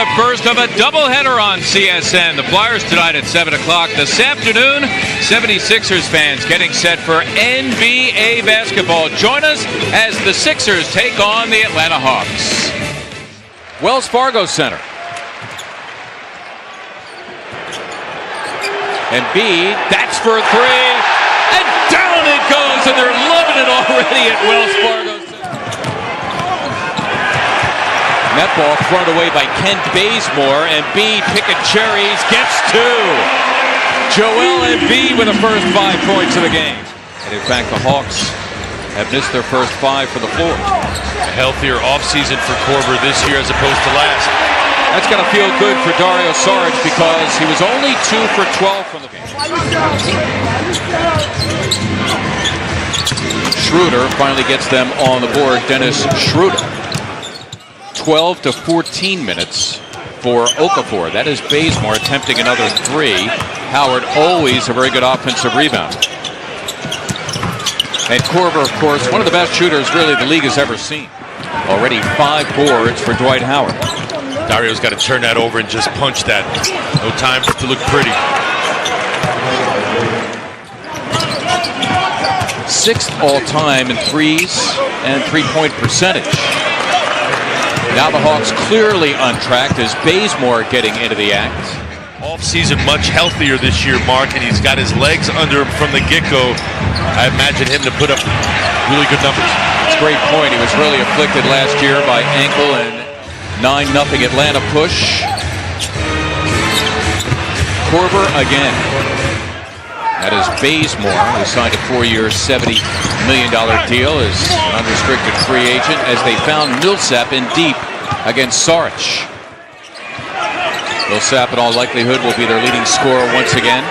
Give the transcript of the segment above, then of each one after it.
the first of a doubleheader on CSN. The Flyers tonight at 7 o'clock. This afternoon, 76ers fans getting set for NBA basketball. Join us as the Sixers take on the Atlanta Hawks. Wells Fargo Center. Embiid, that's for three, and down it goes, and they're loving it already at Wells Fargo Center. Net ball thrown away by Kent Bazemore. Embiid picking cherries, gets two. Joel Embiid with the first 5 points of the game. And in fact, the Hawks have missed their first 5 for the floor. A healthier offseason for Korver this year as opposed to last. That's going to feel good for Dario Saric because he was only 2 for 12 from the game. Schroeder finally gets them on the board. Dennis Schroeder. 12 to 14 minutes for Okafor. That is Bazemore attempting another 3. Howard always a very good offensive rebound. And Korver, of course, one of the best shooters really the league has ever seen. Already 5 boards for Dwight Howard. Dario's got to turn that over and just punch that. No time for it to look pretty. 6th all-time in threes and three-point percentage. Now the Hawks clearly on track as Bazemore getting into the act. Off-season much healthier this year, Mark, and he's got his legs under him from the get-go. I imagine him to put up really good numbers. That's a great point. He was really afflicted last year by ankle and 9-0 Atlanta push. Korver again. That is Bazemore, who signed a 4-year, $70 million deal as an unrestricted free agent as they found Millsap in deep against Saric. Millsap in all likelihood will be their leading scorer once again.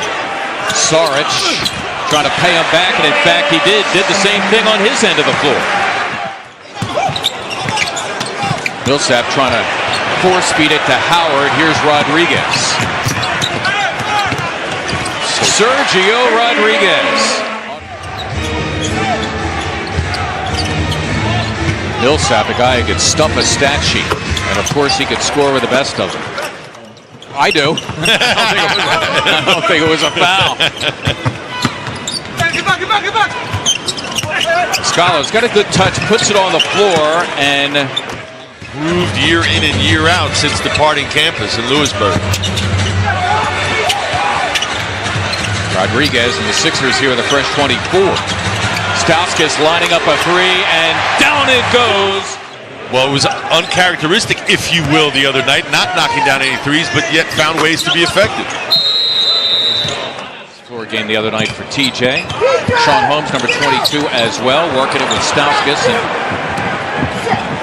Saric trying to pay him back, and in fact he did the same thing on his end of the floor. Millsap trying to force feed it to Howard. Here's Rodriguez. Sergio Rodriguez. Millsap, a guy who could stuff a stat sheet. And of course he could score with the best of them. I do. I don't think it was a foul. Get back. Scala's got a good touch, puts it on the floor, and Proved year in and year out since departing campus in Lewisburg. Rodriguez and the Sixers here with a fresh 24. Stauskas lining up a 3, and down it goes. Well, it was uncharacteristic, if you will, the other night. Not knocking down any threes, but yet found ways to be effective. Floor game the other night for TJ. Sean Holmes, number 22 as well, working it with Stauskas. And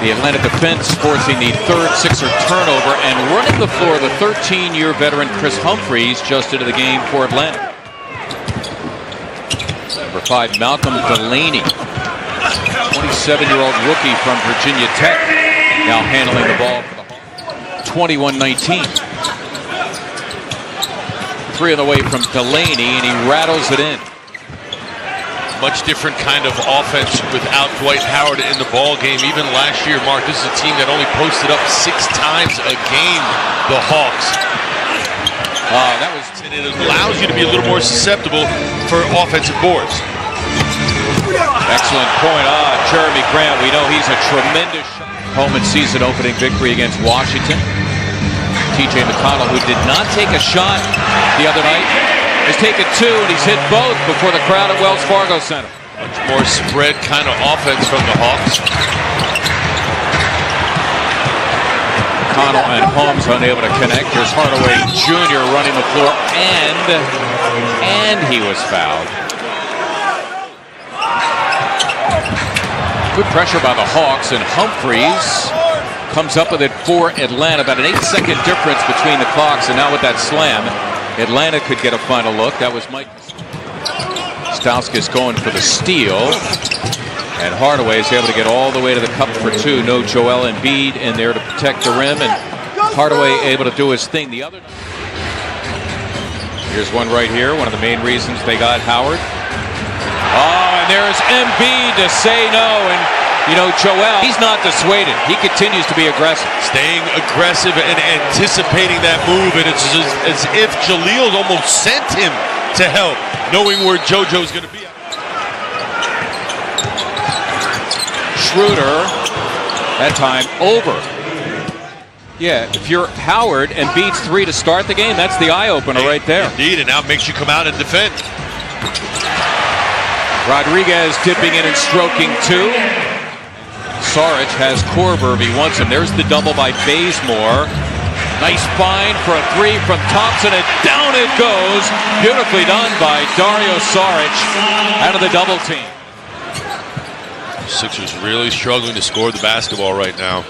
the Atlanta defense forcing the 3rd Sixer turnover and running the floor. The 13-year veteran Chris Humphreys just into the game for Atlanta. Number 5, Malcolm Delaney, 27-year-old rookie from Virginia Tech, now handling the ball for the Hawks. 21-19. 3 on the way from Delaney, and he rattles it in. Much different kind of offense without Dwight Howard in the ball game. Even last year, Mark, this is a team that only posted up 6 times a game, the Hawks. And it allows you to be a little more susceptible for offensive boards. Excellent point. Jeremy Grant, we know he's a tremendous shot. Home and season opening victory against Washington. TJ McConnell, who did not take a shot the other night, has taken 2, and he's hit both before the crowd at Wells Fargo Center. Much more spread kind of offense from the Hawks. McConnell and Holmes unable to connect. Here's Hardaway Jr. running the floor, and he was fouled. Good pressure by the Hawks, and Humphreys comes up with it for Atlanta. About an 8-second difference between the clocks, and now with that slam, Atlanta could get a final look. That was Mike Stauskas going for the steal, and Hardaway is able to get all the way to the cup for 2. No Joel Embiid in there to protect the rim, and Hardaway able to do his thing. The other, here's one right here. One of the main reasons they got Howard. Oh, and there's Embiid to say no, and You know, Joel, he's not dissuaded. He continues to be aggressive. Staying aggressive and anticipating that move, and it's as if Jaleel almost sent him to help, knowing where JoJo's going to be. Schroeder, that time over. Yeah, if you're Howard and beats 3 to start the game, that's the eye-opener right there. Indeed, and now it makes you come out and defend. Rodriguez dipping in and stroking 2. Saric has Korver if he wants him. There's the double by Bazemore. Nice find for a 3 from Thompson, and down it goes. Beautifully done by Dario Saric out of the double team. Sixers really struggling to score the basketball right now.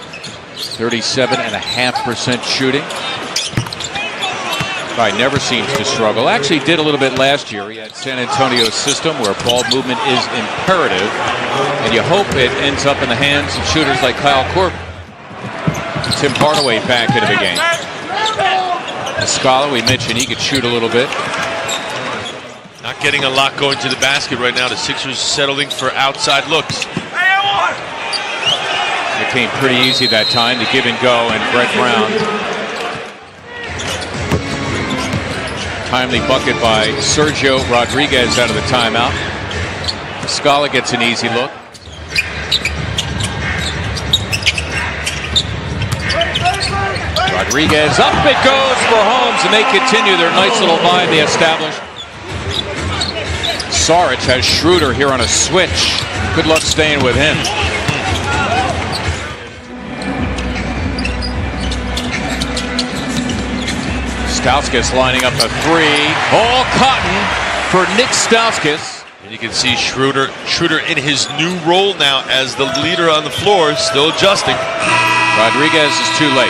37.5% shooting. Guy never seems to struggle. Actually did a little bit last year. He had San Antonio's system where ball movement is imperative, and you hope it ends up in the hands of shooters like Kyle Korver. Tim Hardaway back into the game. Muscala, we mentioned he could shoot a little bit. Not getting a lot going to the basket right now. The Sixers settling for outside looks. It came pretty easy that time, the give and go, and Brett Brown. Timely bucket by Sergio Rodriguez out of the timeout. Muscala gets an easy look. Rodriguez, up it goes for Holmes, and they continue their nice little vibe they established. Saric has Schroeder here on a switch. Good luck staying with him. Stauskas lining up a 3. All cotton for Nick Stauskas. And you can see Schroeder in his new role now as the leader on the floor, still adjusting. Rodriguez is too late.